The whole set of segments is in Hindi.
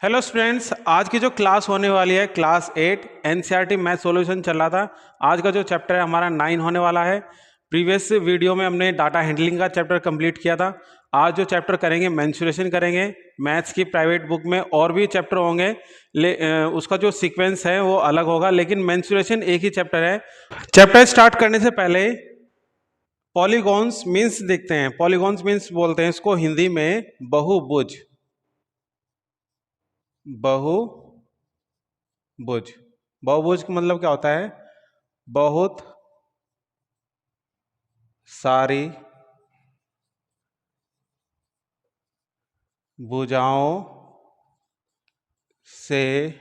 हेलो स्टूडेंट्स, आज की जो क्लास होने वाली है क्लास 8 एनसीईआरटी मैथ सॉल्यूशन चल रहा था। आज का जो चैप्टर है हमारा 9 होने वाला है। प्रीवियस वीडियो में हमने डाटा हैंडलिंग का चैप्टर कंप्लीट किया था। आज जो चैप्टर करेंगे मेंसुरेशन करेंगे। मैथ्स की प्राइवेट बुक में और भी चैप्टर होंगे, उसका जो सीक्वेंस है वो अलग होगा, लेकिन मेंसुरेशन एक ही चैप्टर है। चैप्टर स्टार्ट करने से पहले पॉलीगॉन्स मीन्स देखते हैं। पॉलीगॉन्स मीन्स बोलते हैं इसको हिंदी में बहुभुज। बहुभुज बहुभुज का मतलब क्या होता है? बहुत सारी भुजाओं से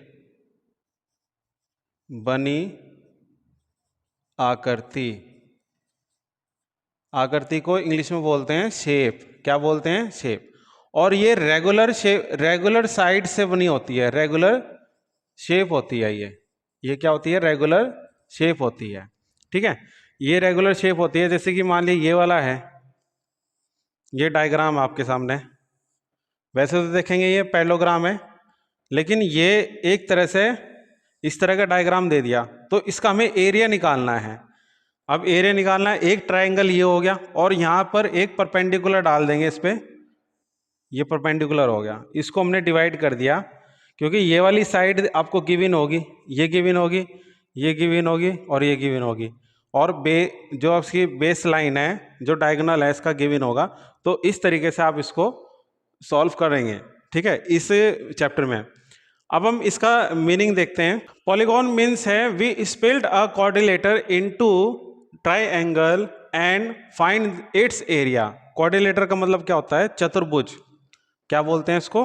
बनी आकृति। आकृति को इंग्लिश में बोलते हैं शेप। क्या बोलते हैं? शेप। और ये रेगुलर शेप, रेगुलर साइड से बनी होती है। रेगुलर शेप होती है ये क्या होती है? रेगुलर शेप होती है। ठीक है, ये रेगुलर शेप होती है। जैसे कि मान लीजिए ये वाला है, ये डायग्राम आपके सामने। वैसे तो देखेंगे ये पैरेललोग्राम है, लेकिन ये एक तरह से इस तरह का डायग्राम दे दिया, तो इसका हमें एरिया निकालना है। अब एरिया निकालना है, एक ट्रायंगल ये हो गया और यहाँ पर एक परपेंडिकुलर डाल देंगे इस पे। ये परपेंडिकुलर हो गया, इसको हमने डिवाइड कर दिया, क्योंकि ये वाली साइड आपको गिवन होगी, ये गिवन होगी, ये गिवन होगी और ये गिवन होगी। और जो इसकी बेस लाइन है, जो डायगोनल है, इसका गिवन होगा। तो इस तरीके से आप इसको सॉल्व करेंगे। ठीक है, इस चैप्टर में। अब हम इसका मीनिंग देखते हैं। पॉलीगॉन मीन्स है we spelled a quadrilateral into triangle and find its area. Quadrilateral का मतलब क्या होता है? चतुर्भुज। क्या बोलते हैं इसको?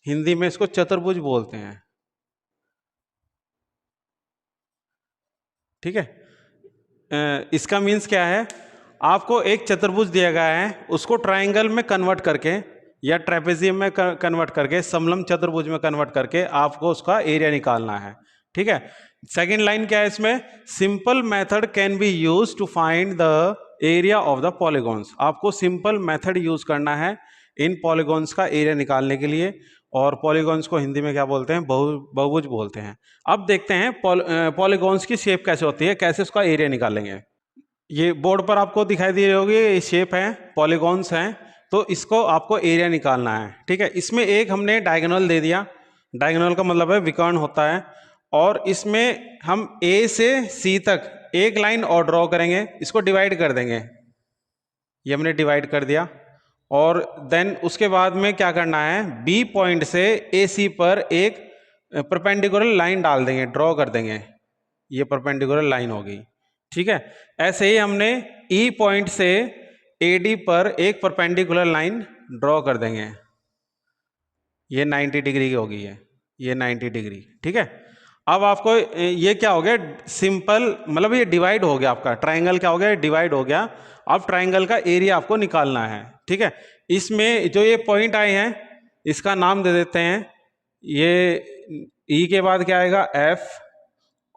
हिंदी में इसको चतुर्भुज बोलते हैं। ठीक है, इसका मीन्स क्या है? आपको एक चतुर्भुज दिया गया है, उसको ट्रायंगल में कन्वर्ट करके या ट्रेपेजियम में कन्वर्ट करके, समलंब चतुर्भुज में कन्वर्ट करके आपको उसका एरिया निकालना है। ठीक है, सेकेंड लाइन क्या है इसमें? Simple method can be use to find the area of the polygons. आपको सिंपल मेथड यूज करना है इन पॉलीगॉन्स का एरिया निकालने के लिए। और पॉलीगॉन्स को हिंदी में क्या बोलते हैं? बहुभुज बोलते हैं। अब देखते हैं पॉलीगॉन्स की शेप कैसे होती है, कैसे उसका एरिया निकालेंगे। ये बोर्ड पर आपको दिखाई दे रही होगी, ये शेप है, पॉलीगॉन्स हैं। तो इसको आपको एरिया निकालना है। ठीक है, इसमें एक हमने डायगोनल दे दिया। डायगोनल का मतलब है विकर्ण होता है। और इसमें हम ए से सी तक एक लाइन और ड्रॉ करेंगे, इसको डिवाइड कर देंगे। ये हमने डिवाइड कर दिया। और देन उसके बाद में क्या करना है? बी पॉइंट से ए सी पर एक परपेंडिकुलर लाइन डाल देंगे, ड्रॉ कर देंगे। ये परपेंडिकुलर लाइन होगी। ठीक है, ऐसे ही हमने ई पॉइंट से ए डी पर एक परपेंडिकुलर लाइन ड्रॉ कर देंगे। ये 90 डिग्री की होगी, ये 90 डिग्री। ठीक है, अब आपको ये क्या हो गया? सिंपल मतलब ये डिवाइड हो गया आपका ट्रायंगल। क्या हो गया? डिवाइड हो गया। अब ट्रायंगल का एरिया आपको निकालना है। ठीक है, इसमें जो ये पॉइंट आए हैं, इसका नाम दे देते हैं। ये ई के बाद क्या आएगा? एफ।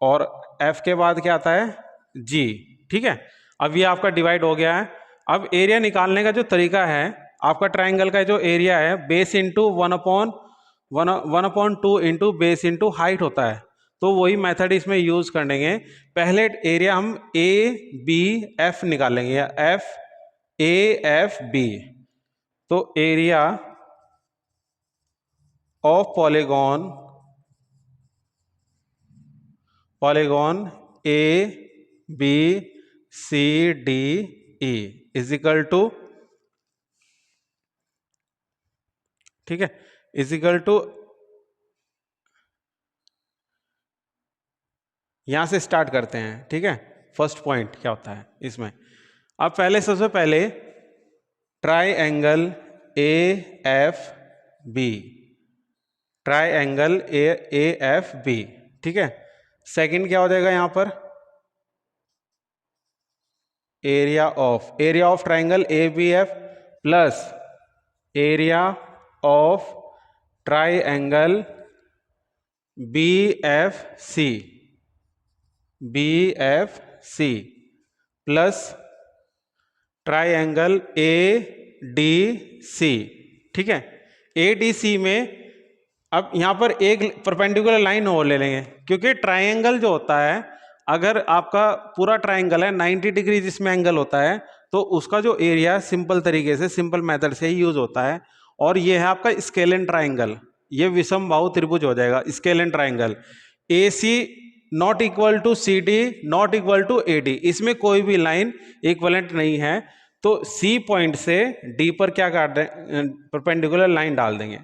और एफ के बाद क्या आता है? जी। ठीक है, अब ये आपका डिवाइड हो गया है। अब एरिया निकालने का जो तरीका है, आपका ट्रायंगल का जो एरिया है, base into 1/2 into base into height होता है। तो वही मेथड इसमें यूज करेंगे। पहले एरिया हम ए बी एफ निकालेंगे, या एफ ए एफ बी। तो area of polygon A B C D E is equal to, ठीक है, इज इक्वल टू, यहां से स्टार्ट करते हैं। ठीक है, फर्स्ट पॉइंट क्या होता है इसमें? अब पहले सबसे पहले triangle A F B, triangle A F B. ठीक है, सेकंड क्या हो जाएगा यहां पर? Area of triangle A B F plus area of triangle B F C, plus triangle A D C. ठीक है, ए डी सी में अब यहाँ पर एक परपेंडिकुलर लाइन और ले लेंगे, क्योंकि ट्राइंगल जो होता है, अगर आपका पूरा ट्राइंगल है 90 डिग्री जिसमें एंगल होता है, तो उसका जो एरिया सिंपल तरीके से, सिंपल मेथड से ही यूज होता है। और ये है आपका स्केलेन ट्राइंगल, ये विषम बाहु त्रिभुज हो जाएगा scalene triangle. A C not equal to C D not equal to A D, इसमें कोई भी लाइन इक्वलेंट नहीं है, तो सी पॉइंट से डी पर क्या काट दें, परपेंडिकुलर लाइन डाल देंगे।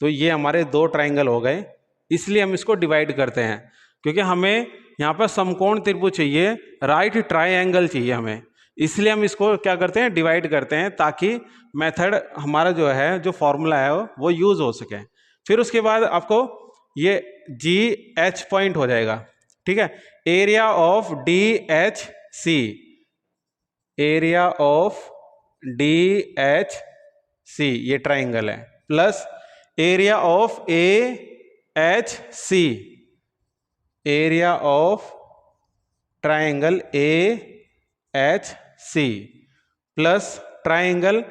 तो ये हमारे दो ट्राइंगल हो गए, इसलिए हम इसको डिवाइड करते हैं, क्योंकि हमें यहाँ पर समकोण त्रिभुज चाहिए, राइट ट्राइंगल चाहिए हमें, इसलिए हम इसको क्या करते हैं, डिवाइड करते हैं, ताकि मेथड हमारा जो है, जो फॉर्मूला है वो यूज हो सके। फिर उसके बाद आपको ये जी एच पॉइंट हो जाएगा, ठीक है। Area of D H C, area of D H C ये ट्राइंगल है, plus area of A H C, area of triangle A H C, plus triangle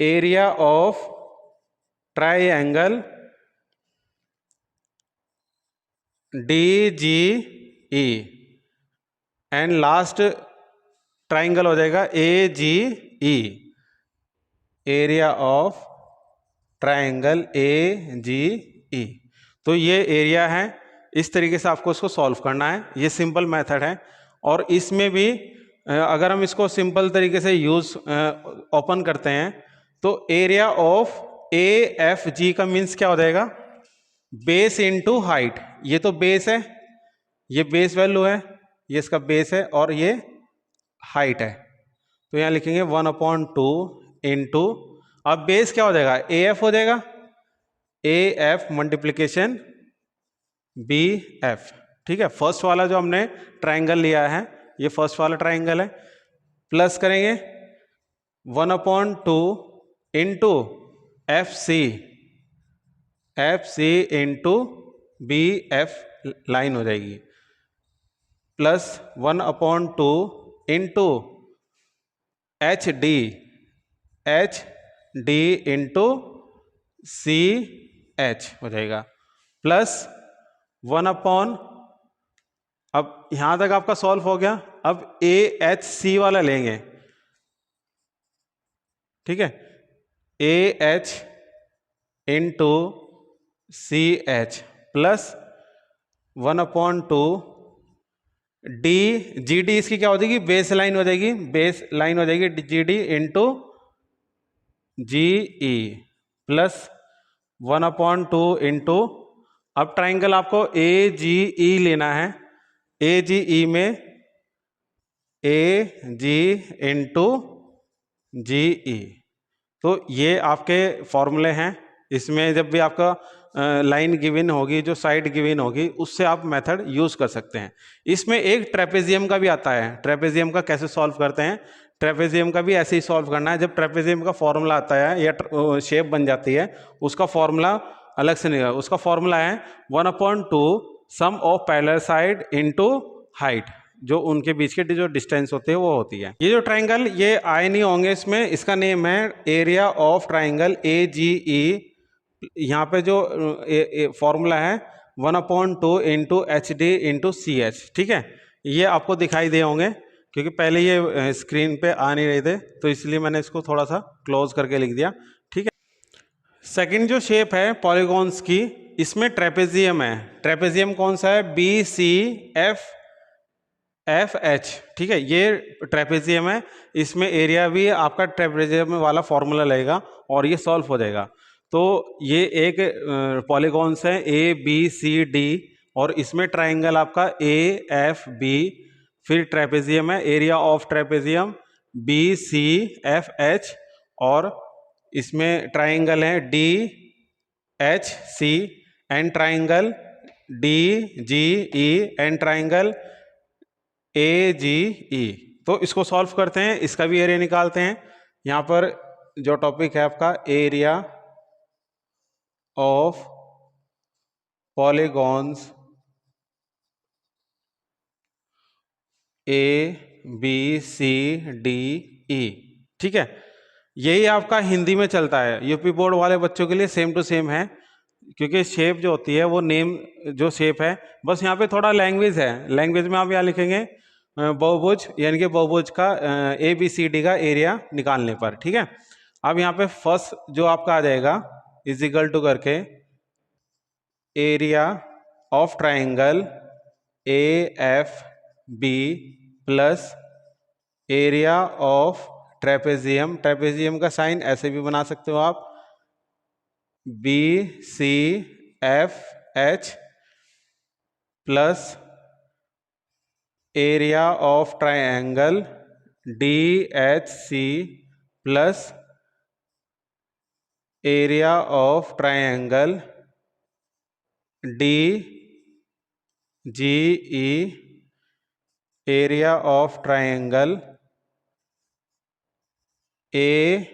area of triangle D G E, and last triangle हो जाएगा A G E, area of triangle A G E. तो ये एरिया है, इस तरीके से आपको इसको सॉल्व करना है, ये सिंपल मेथड है। और इसमें भी अगर हम इसको सिंपल तरीके से यूज ओपन करते हैं, तो area of A F G का मीन्स क्या हो जाएगा, बेस इनटू हाइट। ये तो बेस है, ये बेस वैल्यू है, ये इसका बेस है, और ये हाइट है, तो यहाँ लिखेंगे 1/2 इंटू, अब बेस क्या हो जाएगा, ए एफ हो जाएगा, A F multiplication B F, ठीक है। फर्स्ट वाला जो हमने ट्राइंगल लिया है, ये फर्स्ट वाला ट्राइंगल है, प्लस करेंगे 1/2 into F C into B F line हो जाएगी, plus 1/2 into H D into C H हो जाएगा, प्लस 1/, अब यहां तक आपका सॉल्व हो गया। अब ए एच सी वाला लेंगे, ठीक है, A H into C H, plus 1/2 D G D, इसकी क्या हो जाएगी, बेस लाइन हो जाएगी, बेस लाइन हो जाएगी जी डी इंटू जी ई, प्लस 1/2 इंटू, अब ट्राइंगल आपको ए जी ई लेना है, ए जी ई में ए जी इंटू जी ई, तो ये आपके फॉर्मूले हैं। इसमें जब भी आपका लाइन गिवन होगी, जो साइड गिवन होगी, उससे आप मेथड यूज कर सकते हैं। इसमें एक ट्रेपेजियम का भी आता है, ट्रेपेजियम का कैसे सॉल्व करते हैं, ट्रेपेजियम का भी ऐसे ही सॉल्व करना है। जब ट्रेपेजियम का फॉर्मूला आता है या शेप बन जाती है, उसका फॉर्मूला अलग से नहीं है, उसका फॉर्मूला है 1/2 sum of parallel side into height, जो उनके बीच के जो डिस्टेंस होते हैं वो होती है। ये जो ट्राइंगल, ये आए नहीं होंगे इसमें, इसका नेम है area of triangle A G E. यहाँ पे जो फॉर्मूला है 1/2 into H D into C H, ठीक है। ये आपको दिखाई दे होंगे, क्योंकि पहले ये स्क्रीन पे आ नहीं रहे थे, तो इसलिए मैंने इसको थोड़ा सा क्लोज करके लिख दिया, ठीक है। सेकंड जो शेप है पॉलीगॉन्स की, इसमें ट्रेपेजियम है। ट्रेपेजियम कौन सा है, B C F F H, ठीक है, ये ट्रेपेजियम है। इसमें एरिया भी आपका ट्रेपेजियम वाला फॉर्मूला लगेगा और ये सॉल्व हो जाएगा। तो ये एक पॉलीगॉन्स है ए बी सी डी, और इसमें ट्राइंगल आपका ए एफ बी, फिर ट्रेपेजियम है, area of trapezium B C F H, और इसमें ट्राइंगल है D H C, and triangle D G E, and triangle A G E. तो इसको सॉल्व करते हैं, इसका भी एरिया निकालते हैं। यहाँ पर जो टॉपिक है आपका area of polygons A B C D E, ठीक है। यही आपका हिंदी में चलता है, यूपी बोर्ड वाले बच्चों के लिए सेम टू सेम है। क्योंकि शेप जो होती है वो नेम जो शेप है, बस यहाँ पे थोड़ा लैंग्वेज है, लैंग्वेज में आप यहाँ लिखेंगे बहुभुज, यानी कि बहुभुज का ABCD का एरिया निकालने पर। ठीक है, अब यहाँ पे फर्स्ट जो आपका आ जाएगा इज इक्वल टू करके area of triangle AFB plus area of trapezium, trapezium का साइन ऐसे भी बना सकते हो आप, BCFH plus area of triangle DHC plus area of triangle DGE, area of triangle AGE,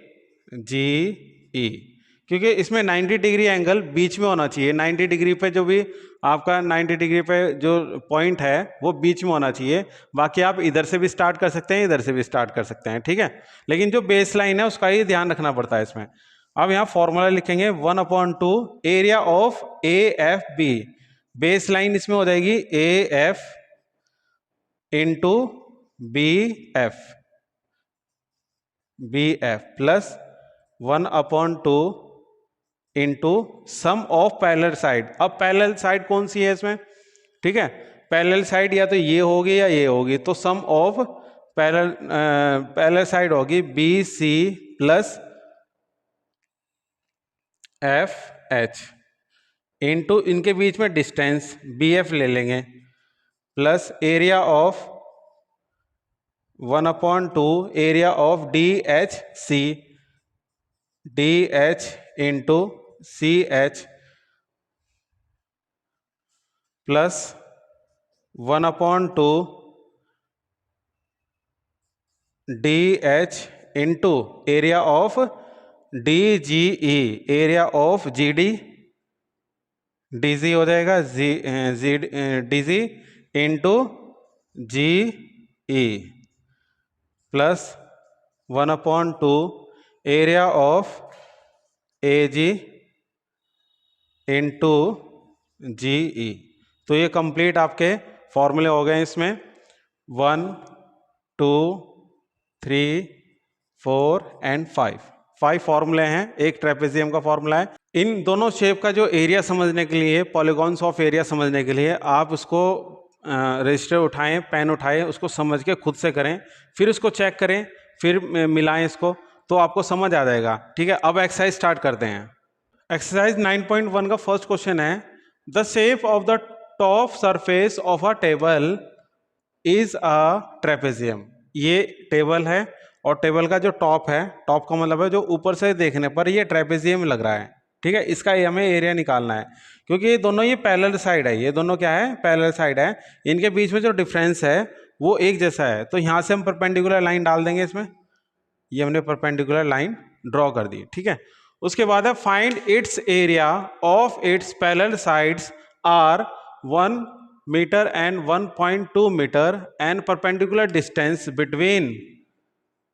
क्योंकि इसमें 90 डिग्री एंगल बीच में होना चाहिए, 90 डिग्री पे जो भी आपका 90 डिग्री पे जो पॉइंट है वो बीच में होना चाहिए। बाकी आप इधर से भी स्टार्ट कर सकते हैं, इधर से भी स्टार्ट कर सकते हैं। ठीक है, लेकिन जो बेस लाइन है उसका ही ध्यान रखना पड़ता है इसमें। अब यहाँ फॉर्मूला लिखेंगे 1/2 area of AFB, base line इसमें हो जाएगी AF into BF plus 1/2 into sum of parallel side. अब पैरेलल साइड कौन सी है इसमें? ठीक है, पैरेलल साइड या तो ये होगी या ये होगी, तो सम ऑफ पैरेलल साइड होगी BC प्लस FH इंटू इनके बीच में डिस्टेंस BF ले लेंगे plus area of 1/2 area of DH into CH plus 1/2 DH into area of DGE, area of GD, DG हो जाएगा DG into GE plus 1/2 area of AG into GE। तो ये कंप्लीट आपके फॉर्मूले हो गए इसमें 1, 2, 3, 4 एंड 5 फॉर्मूले हैं, एक ट्रेपेजियम का फॉर्मूला है। इन दोनों शेप का जो एरिया समझने के लिए, पॉलीगॉन्स ऑफ एरिया समझने के लिए आप उसको रजिस्टर उठाएं, पेन उठाएं, उसको समझ के खुद से करें, फिर उसको चेक करें, फिर मिलाएं इसको, तो आपको समझ आ जाएगा। ठीक है, अब एक्सरसाइज स्टार्ट करते हैं। एक्सरसाइज 9.1 का फर्स्ट क्वेश्चन है the shape of the top surface of a table is a trapezium. ये टेबल है और टेबल का जो टॉप है, टॉप का मतलब है जो ऊपर से देखने पर ये ट्रेपेजियम लग रहा है। ठीक है, इसका हमें एरिया निकालना है, क्योंकि ये दोनों ये पैरेलल साइड है, ये दोनों क्या है, पैरेलल साइड है, इनके बीच में जो डिफरेंस है वो एक जैसा है। तो यहाँ से हम परपेंडिकुलर लाइन डाल देंगे इसमें, ये हमने परपेंडिकुलर लाइन ड्रॉ कर दी। ठीक है, उसके बाद है find its area of its parallel sides are 1 metre and 1.2 metre and perpendicular distance between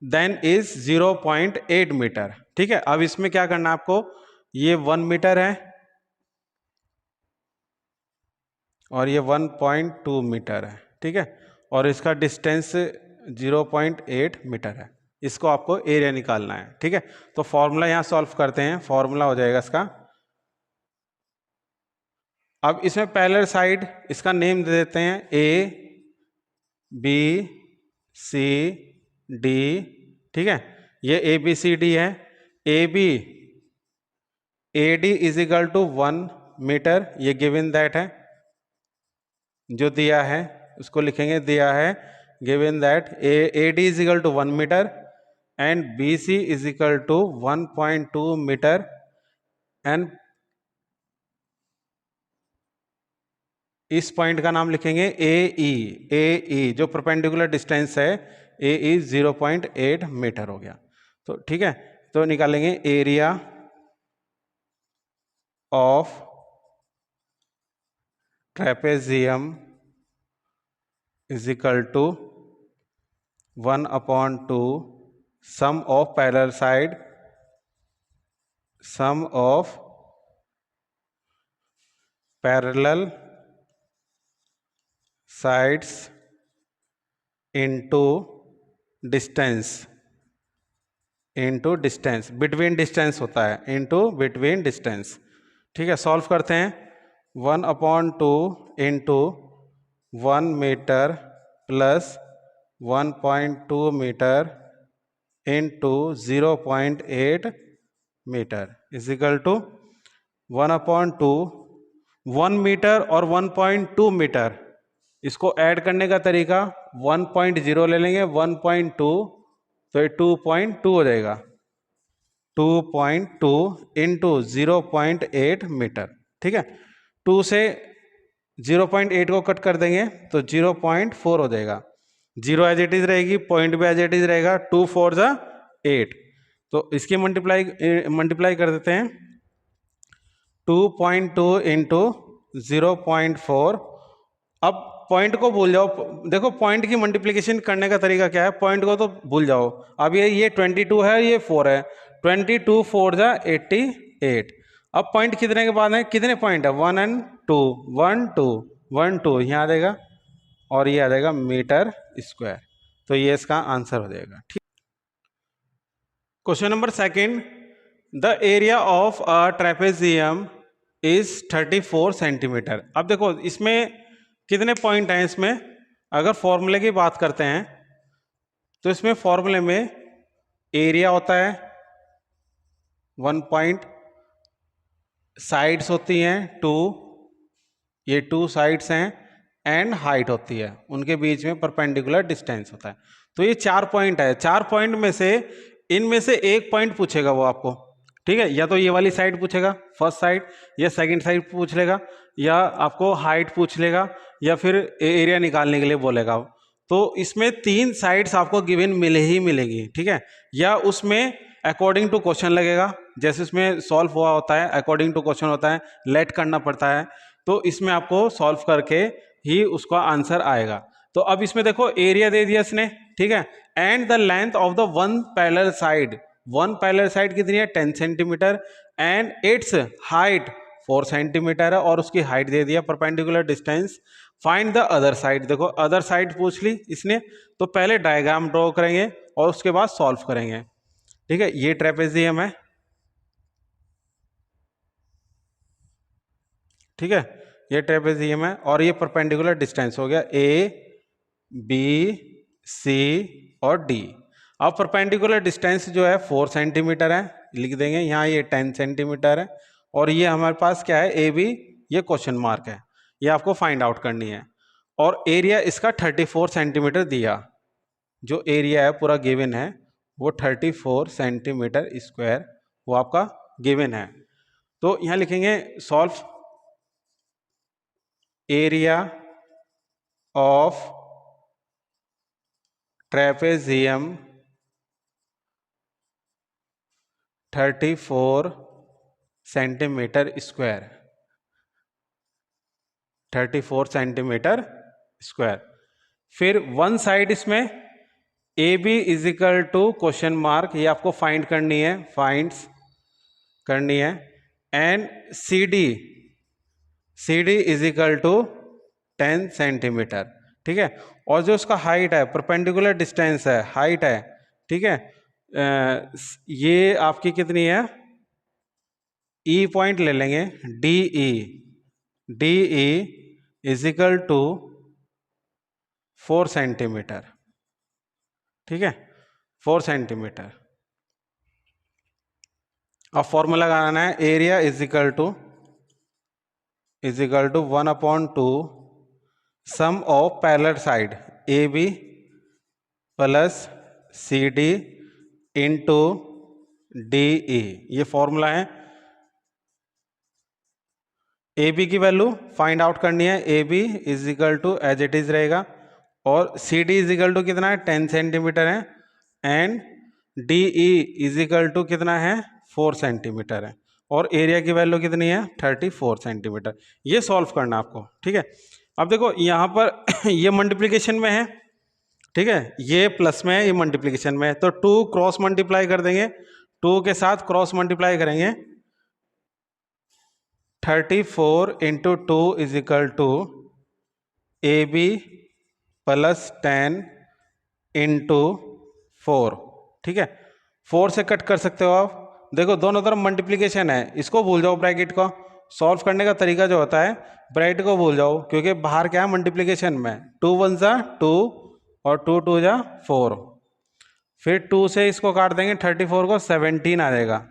then is 0.8 metre. ठीक है, अब इसमें क्या करना है आपको, ये 1 मीटर है और ये 1.2 मीटर है। ठीक है, और इसका डिस्टेंस 0.8 मीटर है, इसको आपको एरिया निकालना है। ठीक है, तो फॉर्मूला यहां सॉल्व करते हैं, फॉर्मूला हो जाएगा इसका। अब इसमें पैरेलल साइड, इसका नेम दे देते हैं ABCD। ठीक है, ये ABCD है, AD is equal to 1 metre, ये गिवन दैट है, जो दिया है उसको लिखेंगे, दिया है given that AD is equal to 1 metre and BC is equal to 1.2 metre and इस पॉइंट का नाम लिखेंगे AE जो परपेंडिकुलर डिस्टेंस है AE 0.8 मीटर हो गया। तो ठीक है, तो निकालेंगे area of trapezium is equal to 1/2 sum of parallel side, sum of parallel sides into distance, between distance होता है, इनटू बिटवीन डिस्टेंस। ठीक है, सॉल्व करते हैं। 1/2 into 1 metre plus 1.2 metre into 0.8 metre is equal to 1/2, 1 metre और 1.2 मीटर, इसको ऐड करने का तरीका 1.0 ले लेंगे, 1.2 तो ये 2.2 हो जाएगा, 2.2 इंटू 0.8 मीटर। ठीक है, 2 से 0.8 को कट कर देंगे तो 0.4 हो जाएगा, 0 एज इट इज रहेगी, पॉइंट भी एज इट इज रहेगा, 2 4 जा 8, तो इसकी मल्टीप्लाई कर देते हैं। 2.2 इंटू 0.4। अब पॉइंट को भूल जाओ, देखो पॉइंट की मल्टीप्लिकेशन करने का तरीका क्या है, पॉइंट को तो भूल जाओ। अब ये 22 है, ये 4 है, 22 4 जा 88। अब पॉइंट कितने के बाद है, कितने पॉइंट है, 1 and 2, 1 2 1 2 यहाँ आ जाएगा, और ये आ जाएगा मीटर स्क्वायर, तो ये इसका आंसर हो जाएगा। ठीक, question number second, the area of a trapezium is 34 centimetre. अब देखो इसमें कितने पॉइंट हैं, इसमें अगर फॉर्मूले की बात करते हैं तो इसमें फॉर्मूले में एरिया होता है 1 पॉइंट, साइड्स होती हैं 2, ये 2 साइड्स हैं, एंड हाइट होती है, उनके बीच में परपेंडिकुलर डिस्टेंस होता है। तो ये 4 पॉइंट है, 4 पॉइंट में से इनमें से एक पॉइंट पूछेगा वो आपको। ठीक है, या तो ये वाली साइड पूछेगा, फर्स्ट साइड, या सेकंड साइड पूछ लेगा, या आपको हाइट पूछ लेगा, या फिर एरिया निकालने के लिए बोलेगा। तो इसमें 3 साइड्स आपको गिवन मिलेगी। ठीक है, या उसमें अकॉर्डिंग टू क्वेश्चन लगेगा, जैसे इसमें सॉल्व हुआ होता है, अकॉर्डिंग टू क्वेश्चन होता है, लेट करना पड़ता है, तो इसमें आपको सॉल्व करके ही उसका आंसर आएगा। तो अब इसमें देखो एरिया दे दिया इसने, ठीक है, and the length of the one parallel side, one parallel side कितनी है, 10 centimetre, and it's height 4 centimetre है, और उसकी हाइट दे दिया, perpendicular distance, find the other side. देखो अदर साइड पूछ ली इसने, तो पहले डायग्राम ड्रॉ करेंगे और उसके बाद सॉल्व करेंगे। ठीक है, ये ट्रेपेजियम है, ठीक है, ये ट्रेपेजियम है, और ये परपेंडिकुलर डिस्टेंस हो गया ए बी सी और डी। अब परपेंडिकुलर डिस्टेंस जो है 4 सेंटीमीटर है, लिख देंगे यहाँ, ये 10 सेंटीमीटर है, और ये हमारे पास क्या है, ए बी, ये क्वेश्चन मार्क है, ये आपको फाइंड आउट करनी है। और एरिया इसका 34 सेंटीमीटर दिया, जो एरिया है पूरा गिवन है वो 34 सेंटीमीटर स्क्वायर, वो आपका गिवन है। तो यहाँ लिखेंगे solve area of trapezium 34 centimetre square, 34 centimetre square. फिर वन साइड इसमें A B is equal to question mark, ये आपको फाइंड करनी है, फाइंड्स करनी है, and C D is equal to 10 centimetre. ठीक है, और जो उसका हाइट है, परपेंडिकुलर डिस्टेंस है, हाइट है, ठीक है, ये आपकी कितनी है, ई पॉइंट ले लेंगे, D E is equal to 4 centimetre. ठीक है, 4 सेंटीमीटर। अब फॉर्मूला लगाना है, area is equal to 1/2 sum of parallel side A B plus C D into D E, ये फॉर्मूला है। ए बी की वैल्यू फाइंड आउट करनी है, A B is equal to as it is रहेगा, और C D is equal to कितना है, 10 सेंटीमीटर है, and D E is equal to कितना है, 4 सेंटीमीटर है, और एरिया की वैल्यू कितनी है, 34 सेंटीमीटर। ये सॉल्व करना आपको। ठीक है, अब देखो यहाँ पर ये मल्टीप्लिकेशन में है, ठीक है, ये प्लस में है, ये मल्टीप्लिकेशन में है, तो 2 क्रॉस मल्टीप्लाई कर देंगे, 2 के साथ क्रॉस मल्टीप्लाई करेंगे, 34 into 2 is equal to AB plus 10 into 4। ठीक है, 4 से कट कर सकते हो आप। देखो दोनों तरफ मल्टीप्लीकेशन है, इसको भूल जाओ, ब्रैकेट को सॉल्व करने का तरीका जो होता है ब्रैकेट को भूल जाओ, क्योंकि बाहर क्या है मल्टीप्लीकेशन में 2 1 जा 2 और 2 2 जा 4। फिर 2 से इसको काट देंगे 34 को, 17 आ जाएगा,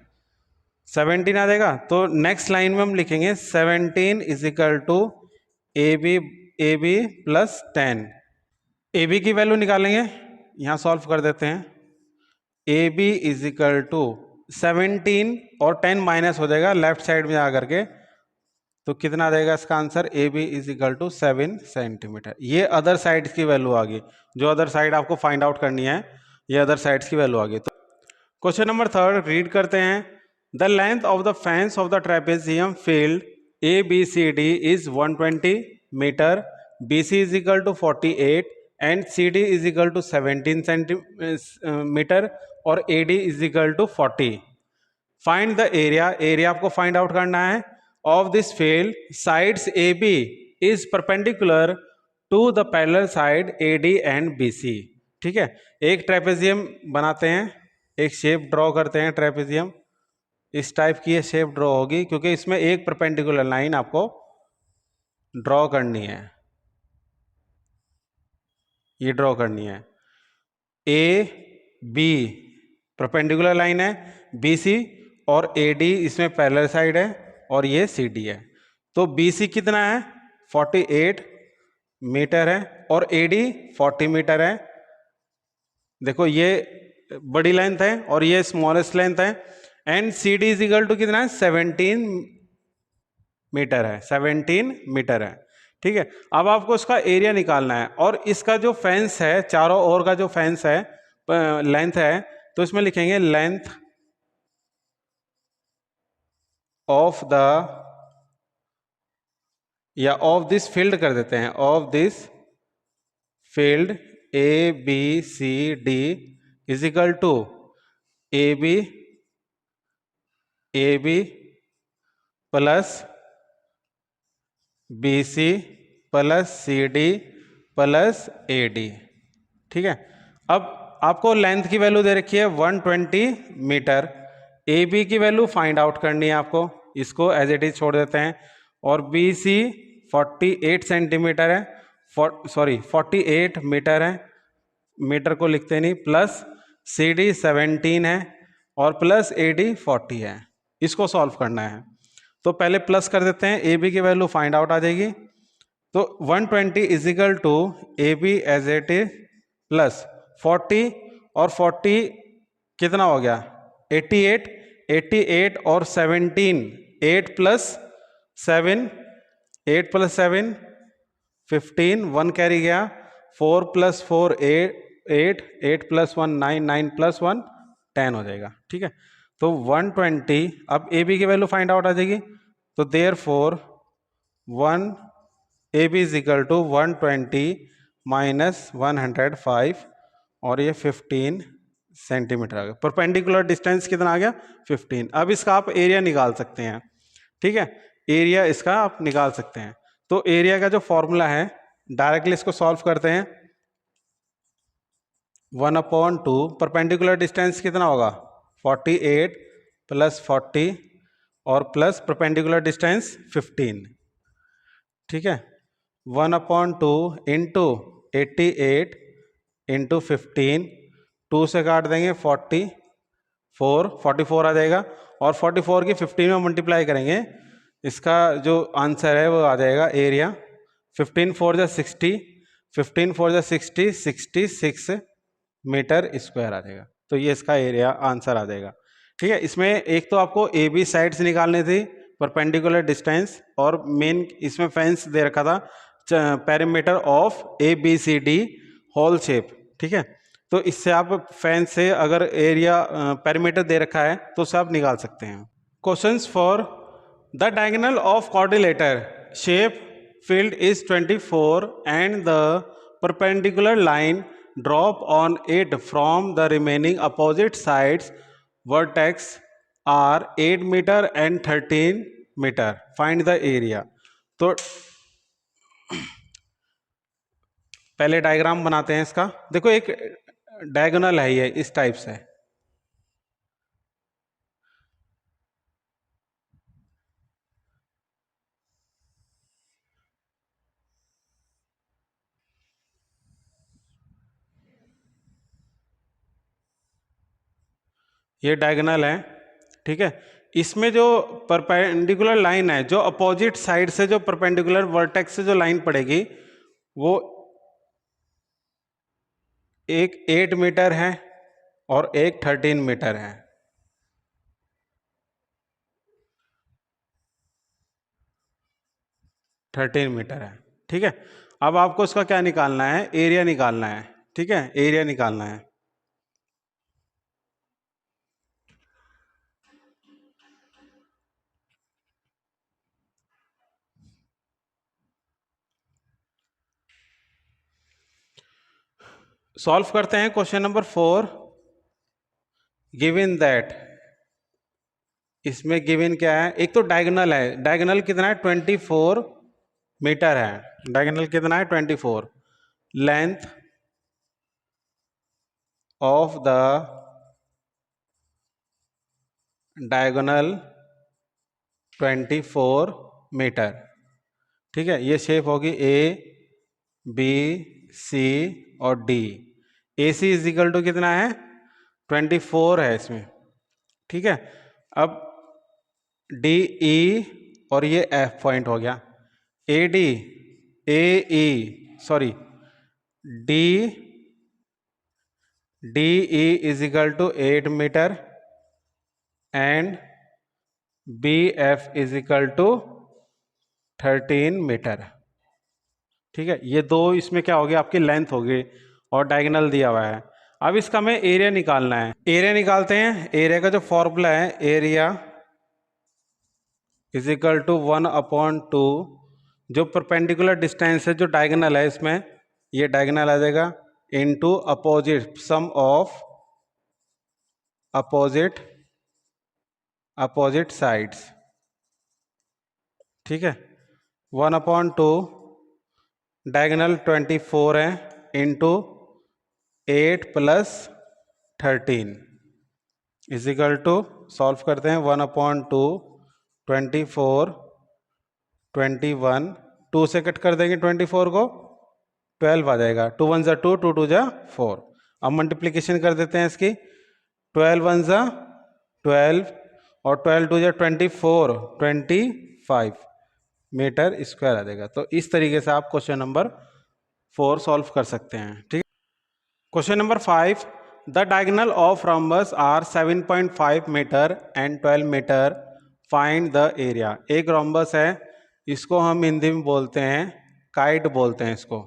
17 आ जाएगा। तो नेक्स्ट लाइन में हम लिखेंगे 17 is equal to A B plus 10। A B की वैल्यू निकालेंगे, यहाँ सॉल्व कर देते हैं। A B is equal to 17 और 10 माइनस हो जाएगा लेफ्ट साइड में आकर के, तो कितना आ जाएगा इसका answer, A B is equal to 7 centimetre. ये अदर साइड्स की वैल्यू आ गई, जो अदर साइड आपको फाइंड आउट करनी है, ये अदर साइड्स की वैल्यू आ गई। तो क्वेश्चन नंबर 3 रीड करते हैं। The length of the fence of the trapezium field A B C D is 120 metre, B C is equal to 48 and C D is equal to 17 centimetre और A D is equal to 40। Find the area, area आपको फाइंड आउट करना है, of this field sides A B is perpendicular to the parallel side A D and B C. ठीक है, एक ट्रेपेजियम बनाते हैं, एक शेप ड्रॉ करते हैं ट्रेपेजियम, इस टाइप की ये शेप ड्रॉ होगी, क्योंकि इसमें एक परपेंडिकुलर लाइन आपको ड्रॉ करनी है, ये ड्रॉ करनी है। ए बी परपेंडिकुलर लाइन है, बी सी और ए डी इसमें पैरेलल साइड है और ये सी डी है। तो बी सी कितना है, 48 मीटर है और ए डी 40 मीटर है। देखो ये बड़ी लेंथ है और ये स्मॉलेस्ट लेंथ है, and C D is equal to कितना है, 17 मीटर है, 17 मीटर है। ठीक है, अब आपको इसका एरिया निकालना है, और इसका जो फेंस है, चारों ओर का जो फेंस है, लेंथ है, तो इसमें लिखेंगे लेंथ ऑफ द, या ऑफ दिस फील्ड कर देते हैं, of this field A B C D is equal to A B plus B C plus C D plus A D. ठीक है, अब आपको लेंथ की वैल्यू दे रखी है 120 मीटर, ए बी की वैल्यू फाइंड आउट करनी है आपको, इसको एज इट इज छोड़ देते हैं, और बी सी 48 सेंटीमीटर है, 48 मीटर है, मीटर को लिखते नहीं, प्लस सी डी 17 है और प्लस ए डी 40 है। इसको सॉल्व करना है, तो पहले प्लस कर देते हैं, ए बी की वैल्यू फाइंड आउट आ जाएगी। तो 120 is equal to A B as it is plus 40 और 40 कितना हो गया, 88, 88 और 17, 8 प्लस 7, 8 प्लस 7 15, 1 कैरी गया, 4 प्लस 4 8, 8 प्लस 1 9, 9 प्लस 1 10 हो जाएगा। ठीक है, तो 120, अब ए बी की वैल्यू फाइंड आउट आ जाएगी, तो therefore 1 A B is equal to 120 minus 105 और ये 15 सेंटीमीटर आ गया। परपेंडिकुलर डिस्टेंस कितना आ गया, 15। अब इसका आप एरिया निकाल सकते हैं। ठीक है, एरिया इसका आप निकाल सकते हैं। तो एरिया का जो फॉर्मूला है, डायरेक्टली इसको सॉल्व करते हैं। 1/2, परपेंडिकुलर डिस्टेंस कितना होगा, 48 प्लस 40 और प्लस परपेंडिकुलर डिस्टेंस 15। ठीक है, 1/2 इंटू 88 इंटू 15, 2 से काट देंगे 44 आ जाएगा, और 44 की 15 में मल्टीप्लाई करेंगे, इसका जो आंसर है वो आ जाएगा एरिया 15 4 जा 60, 15 4 जा 60, 66 मीटर स्क्वायर आ जाएगा। तो ये इसका एरिया आंसर आ जाएगा। ठीक है, इसमें एक तो आपको ए बी साइड्स निकालनी थी, परपेंडिकुलर डिस्टेंस, और मेन इसमें फेंस दे रखा था perimeter of A B C D whole shape. ठीक है, तो इससे आप फेंस से अगर एरिया पेरीमीटर दे रखा है तो उससे आप निकाल सकते हैं। Questions for the diagonal of quadrilateral shape field is 24 and the perpendicular line drop on it from the remaining opposite sides vertex are 8 meter and 13 metre, find the area. तो पहले डायग्राम बनाते हैं इसका। देखो एक डायगोनल है ये इस टाइप से, ये डायगोनल है, ठीक है। इसमें जो परपेंडिकुलर लाइन है, जो अपोजिट साइड से जो परपेंडिकुलर वर्टेक्स से जो लाइन पड़ेगी वो एक 8 मीटर है और एक 13 मीटर है। थर्टीन मीटर है, ठीक है। अब आपको इसका क्या निकालना है, एरिया निकालना है, ठीक है, एरिया निकालना है। सॉल्व करते हैं क्वेश्चन नंबर 4। गिवन दैट, इसमें गिवन क्या है, एक तो डायगोनल है, डायगोनल कितना है 24 मीटर है, डायगोनल कितना है 24। Length of the diagonal 24 metre, ठीक है। ये शेप होगी ए बी सी और D. A C is equal to कितना है 24 है इसमें, ठीक है। अब डी ई और ये एफ पॉइंट हो गया, A D A E sorry D D E is equal to 8 metre and B F is equal to 13 metre, ठीक है। ये दो इसमें क्या हो गया, आपकी लेंथ होगी और डायगोनल दिया हुआ है। अब इसका हमें एरिया निकालना है। एरिया निकालते हैं। एरिया का जो फॉर्मूला है, एरिया इज इक्वल टू 1/2, जो परपेंडिकुलर डिस्टेंस है जो डायगोनल है इसमें, ये डायगोनल आ जाएगा, into opposite sum of opposite sides, ठीक है। 1/2 डायगोनल 24 है into 8 plus 13 is equal to, solve करते हैं, 1/2 24 21, 2 से कट कर देंगे 24 को, 12 आ जाएगा, 2 1 जा 2, 2 2 जा 4। अब मल्टीप्लिकेशन कर देते हैं इसकी, 12 1 जा 12 और 12 2 जा 24, 25 मीटर स्क्वायर आ जाएगा। तो इस तरीके से आप क्वेश्चन नंबर 4 सॉल्व कर सकते हैं, ठीक है। Question number 5, the diagonal of rhombus are 7.5 metre and 12 metre, find the area. एक रॉम्बस है, इसको हम हिंदी में बोलते हैं काइट बोलते हैं इसको,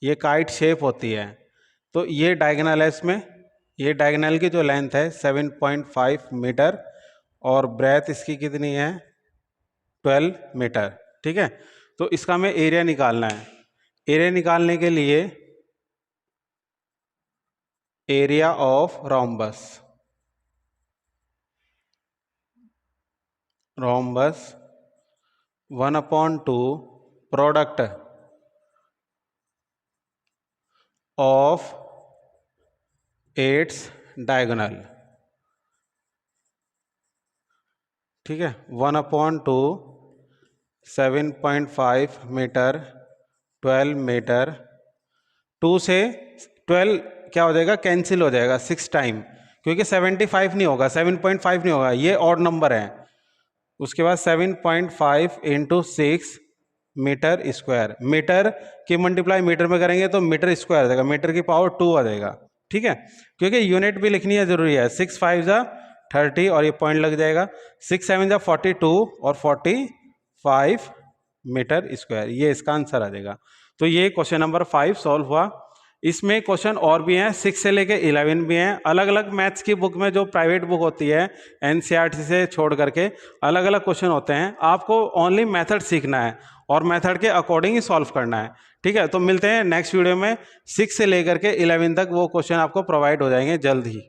ये काइट शेप होती है। तो ये डायगोनल है इसमें, ये डायगोनल की जो लेंथ है 7.5 मीटर और ब्रेथ इसकी कितनी है 12 मीटर, ठीक है। तो इसका हमें एरिया निकालना है। एरिया निकालने के लिए area of rhombus 1/2 product of its diagonal, ठीक है। 1/2 7.5 मीटर 12 मीटर, 2 से 12 क्या हो जाएगा, कैंसिल हो जाएगा 6 टाइम, क्योंकि 75 नहीं होगा, 7.5 नहीं होगा, ये ऑड नंबर है। उसके बाद 7.5 इंटू 6 मीटर स्क्वायर, मीटर की मल्टीप्लाई मीटर में करेंगे तो मीटर स्क्वायर आ जाएगा, मीटर की पावर 2 आ जाएगा, ठीक है। क्योंकि यूनिट भी लिखनी है जरूरी है, 6 5 जा 30 और ये पॉइंट लग जाएगा, 6 7 जा 42 और 45 मीटर स्क्वायर, ये इसका आंसर आ जाएगा। तो ये क्वेश्चन नंबर 5 सॉल्व हुआ। इसमें क्वेश्चन और भी हैं, 6 से लेके 11 भी हैं। अलग अलग मैथ्स की बुक में, जो प्राइवेट बुक होती है एनसीईआरटी से छोड़ करके, अलग अलग क्वेश्चन होते हैं। आपको ओनली मेथड सीखना है और मेथड के अकॉर्डिंग ही सॉल्व करना है, ठीक है। तो मिलते हैं नेक्स्ट वीडियो में, 6 से लेकर के 11 तक वो क्वेश्चन आपको प्रोवाइड हो जाएंगे जल्द ही।